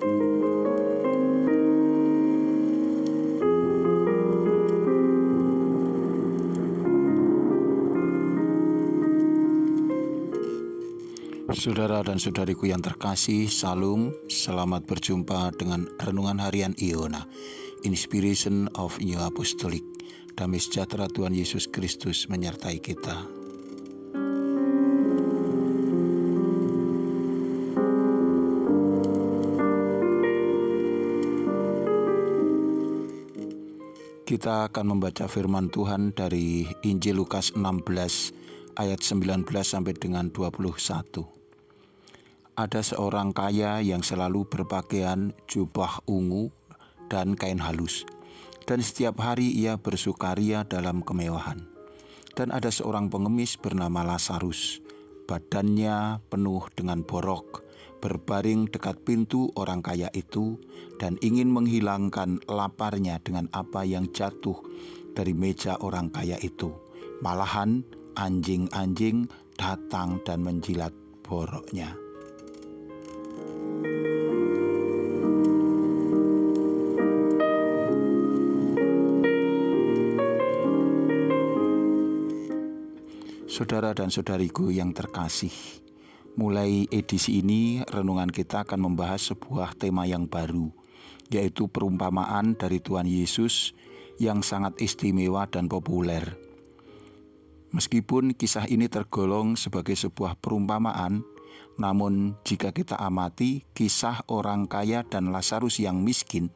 Saudara dan saudariku yang terkasih, Salam, selamat berjumpa dengan Renungan Harian Iona, Inspiration of New Apostolic. Damai sejahtera Tuhan Yesus Kristus menyertai kita. Kita akan membaca firman Tuhan dari Injil Lukas 16 ayat 19 sampai dengan 21. Ada seorang kaya yang selalu berpakaian jubah ungu dan kain halus, dan setiap hari ia bersukaria dalam kemewahan. Dan ada seorang pengemis bernama Lazarus, badannya penuh dengan borok, berbaring dekat pintu orang kaya itu, dan ingin menghilangkan laparnya dengan apa yang jatuh dari meja orang kaya itu. Malahan anjing-anjing datang dan menjilat boroknya. Saudara dan saudariku yang terkasih, mulai edisi ini renungan kita akan membahas sebuah tema yang baru, yaitu perumpamaan dari Tuhan Yesus yang sangat istimewa dan populer. Meskipun kisah ini tergolong sebagai sebuah perumpamaan, namun jika kita amati kisah orang kaya dan Lazarus yang miskin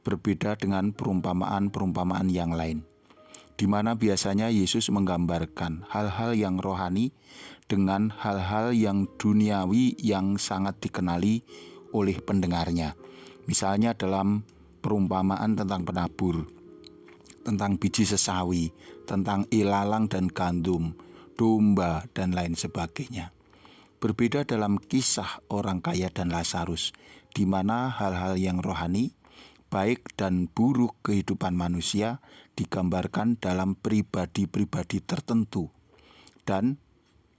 berbeda dengan perumpamaan-perumpamaan yang lain, di mana biasanya Yesus menggambarkan hal-hal yang rohani dengan hal-hal yang duniawi yang sangat dikenali oleh pendengarnya. Misalnya dalam perumpamaan tentang penabur, tentang biji sesawi, tentang ilalang dan gandum, domba, dan lain sebagainya. Berbeda dalam kisah orang kaya dan Lazarus, di mana hal-hal yang rohani, baik dan buruk kehidupan manusia digambarkan dalam pribadi-pribadi tertentu, dan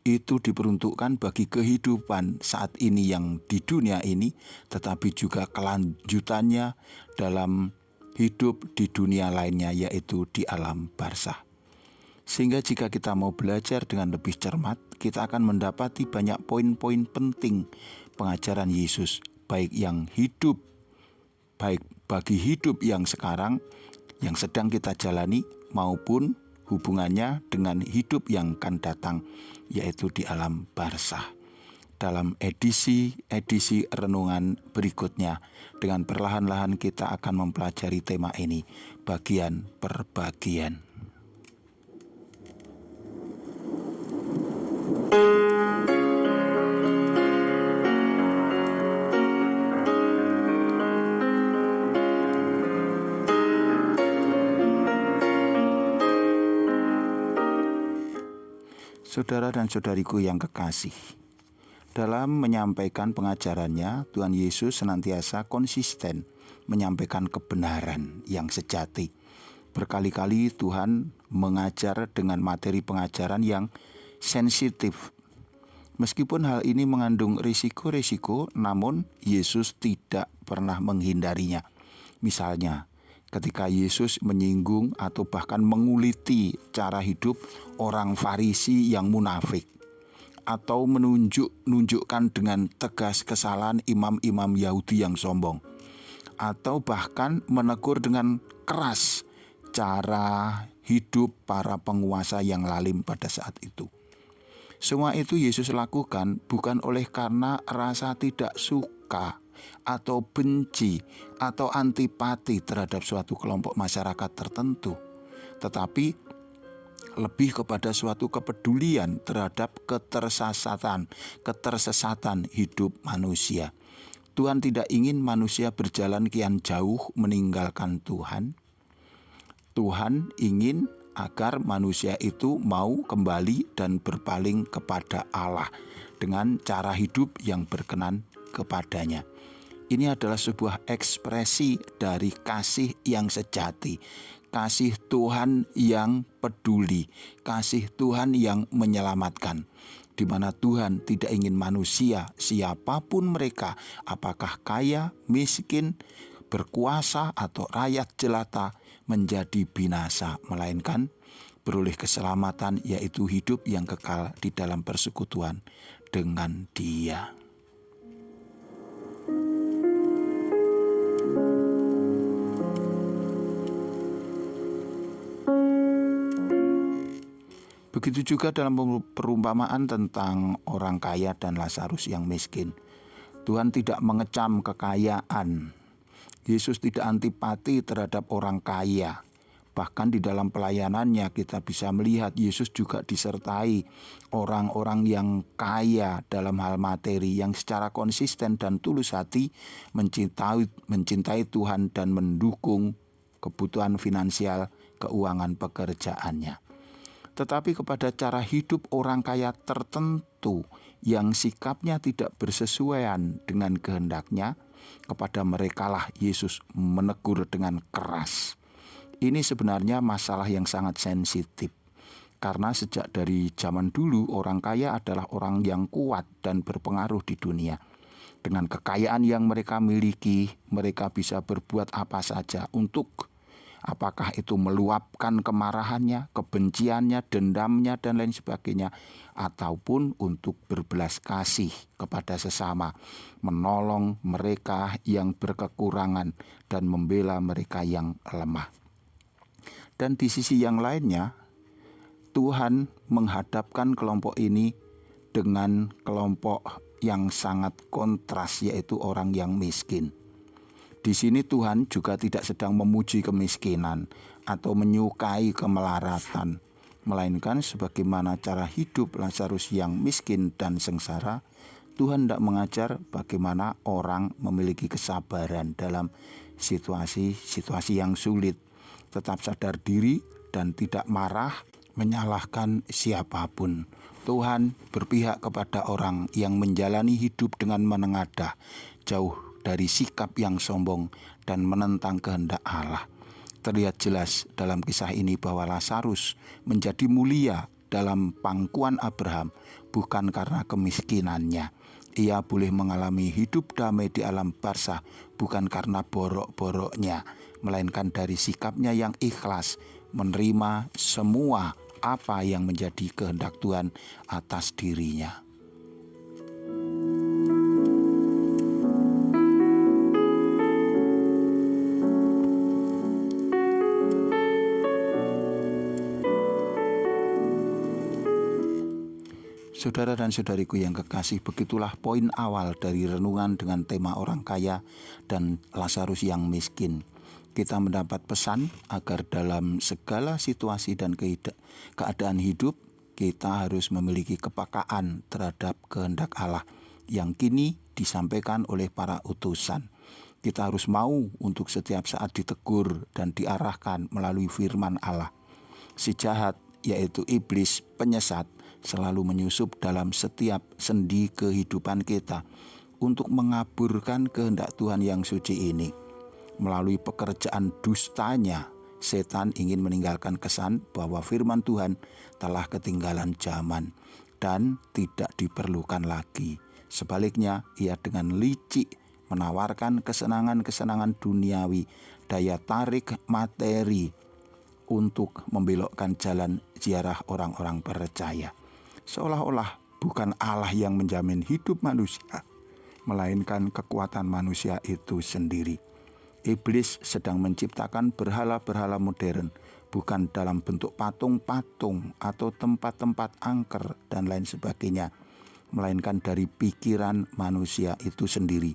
itu diperuntukkan bagi kehidupan saat ini yang di dunia ini, tetapi juga kelanjutannya dalam hidup di dunia lainnya, yaitu di alam barzah. Sehingga jika kita mau belajar dengan lebih cermat, kita akan mendapati banyak poin-poin penting pengajaran Yesus, baik bagi hidup yang sekarang, yang sedang kita jalani, maupun hubungannya dengan hidup yang akan datang, yaitu di alam barzah. Dalam edisi renungan berikutnya, dengan perlahan-lahan kita akan mempelajari tema ini, bagian per bagian. Saudara dan saudariku yang kekasih, dalam menyampaikan pengajarannya, Tuhan Yesus senantiasa konsisten menyampaikan kebenaran yang sejati. Berkali-kali Tuhan mengajar dengan materi pengajaran yang sensitif. Meskipun hal ini mengandung risiko-risiko, namun Yesus tidak pernah menghindarinya. Misalnya, ketika Yesus menyinggung atau bahkan menguliti cara hidup orang Farisi yang munafik, atau menunjukkan dengan tegas kesalahan imam-imam Yahudi yang sombong, atau bahkan menegur dengan keras cara hidup para penguasa yang lalim pada saat itu. Semua itu Yesus lakukan bukan oleh karena rasa tidak suka atau benci atau antipati terhadap suatu kelompok masyarakat tertentu, tetapi lebih kepada suatu kepedulian terhadap ketersesatan hidup manusia. Tuhan tidak ingin manusia berjalan kian jauh meninggalkan Tuhan. Tuhan ingin agar manusia itu mau kembali dan berpaling kepada Allah dengan cara hidup yang berkenan kepadanya. Ini adalah sebuah ekspresi dari kasih yang sejati, kasih Tuhan yang peduli, kasih Tuhan yang menyelamatkan. di mana Tuhan tidak ingin manusia siapapun mereka, apakah kaya, miskin, berkuasa atau rakyat jelata, menjadi binasa, melainkan beroleh keselamatan, yaitu hidup yang kekal di dalam persekutuan dengan Dia. Begitu juga dalam perumpamaan tentang orang kaya dan Lazarus yang miskin. Tuhan tidak mengecam kekayaan. Yesus tidak antipati terhadap orang kaya. Bahkan di dalam pelayanannya kita bisa melihat Yesus juga disertai orang-orang yang kaya dalam hal materi, yang secara konsisten dan tulus hati mencintai Tuhan dan mendukung kebutuhan finansial keuangan pekerjaannya. Tetapi kepada cara hidup orang kaya tertentu yang sikapnya tidak bersesuaian dengan kehendaknya, kepada merekalah Yesus menegur dengan keras. Ini sebenarnya masalah yang sangat sensitif. Karena sejak dari zaman dulu orang kaya adalah orang yang kuat dan berpengaruh di dunia. Dengan kekayaan yang mereka miliki, mereka bisa berbuat apa saja untuk apakah itu meluapkan kemarahannya, kebenciannya, dendamnya, dan lain sebagainya. Ataupun untuk berbelas kasih kepada sesama, menolong mereka yang berkekurangan dan membela mereka yang lemah. Dan di sisi yang lainnya, Tuhan menghadapkan kelompok ini dengan kelompok yang sangat kontras, yaitu orang yang miskin. Di sini Tuhan juga tidak sedang memuji kemiskinan atau menyukai kemelaratan, melainkan sebagaimana cara hidup Lazarus yang miskin dan sengsara, Tuhan tidak mengajar bagaimana orang memiliki kesabaran dalam situasi-situasi yang sulit, tetap sadar diri dan tidak marah, menyalahkan siapapun. Tuhan berpihak kepada orang yang menjalani hidup dengan menengadah, jauh dari sikap yang sombong dan menentang kehendak Allah. Terlihat jelas dalam kisah ini bahwa Lazarus menjadi mulia dalam pangkuan Abraham bukan karena kemiskinannya. Ia boleh mengalami hidup damai di alam barzah bukan karena borok-boroknya, melainkan dari sikapnya yang ikhlas menerima semua apa yang menjadi kehendak Tuhan atas dirinya. Saudara dan saudariku yang kekasih, begitulah poin awal dari renungan dengan tema orang kaya dan Lazarus yang miskin. Kita mendapat pesan agar dalam segala situasi dan keadaan hidup, kita harus memiliki kepekaan terhadap kehendak Allah yang kini disampaikan oleh para utusan. Kita harus mau untuk setiap saat ditegur dan diarahkan melalui firman Allah. Si jahat, yaitu iblis penyesat, selalu menyusup dalam setiap sendi kehidupan kita untuk mengaburkan kehendak Tuhan yang suci ini. Melalui pekerjaan dustanya, setan ingin meninggalkan kesan bahwa firman Tuhan telah ketinggalan zaman dan tidak diperlukan lagi. Sebaliknya, ia dengan licik menawarkan kesenangan-kesenangan duniawi, daya tarik materi untuk membelokkan jalan ziarah orang-orang percaya. Seolah-olah bukan Allah yang menjamin hidup manusia, melainkan kekuatan manusia itu sendiri. Iblis sedang menciptakan berhala-berhala modern, bukan dalam bentuk patung-patung atau tempat-tempat angker dan lain sebagainya, melainkan dari pikiran manusia itu sendiri,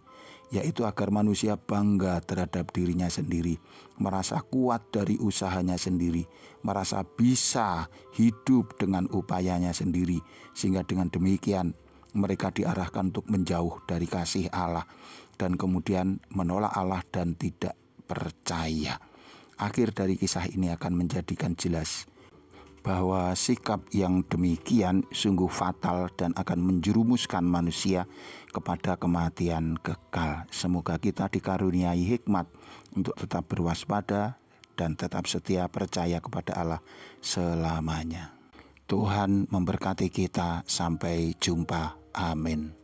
yaitu agar manusia bangga terhadap dirinya sendiri, merasa kuat dari usahanya sendiri, merasa bisa hidup dengan upayanya sendiri, sehingga dengan demikian mereka diarahkan untuk menjauh dari kasih Allah dan kemudian menolak Allah dan tidak percaya. Akhir dari kisah ini akan menjadikan jelas bahwa sikap yang demikian sungguh fatal dan akan menjerumuskan manusia kepada kematian kekal. Semoga kita dikaruniai hikmat untuk tetap berwaspada dan tetap setia percaya kepada Allah selamanya. Tuhan memberkati kita. Sampai jumpa. Amin.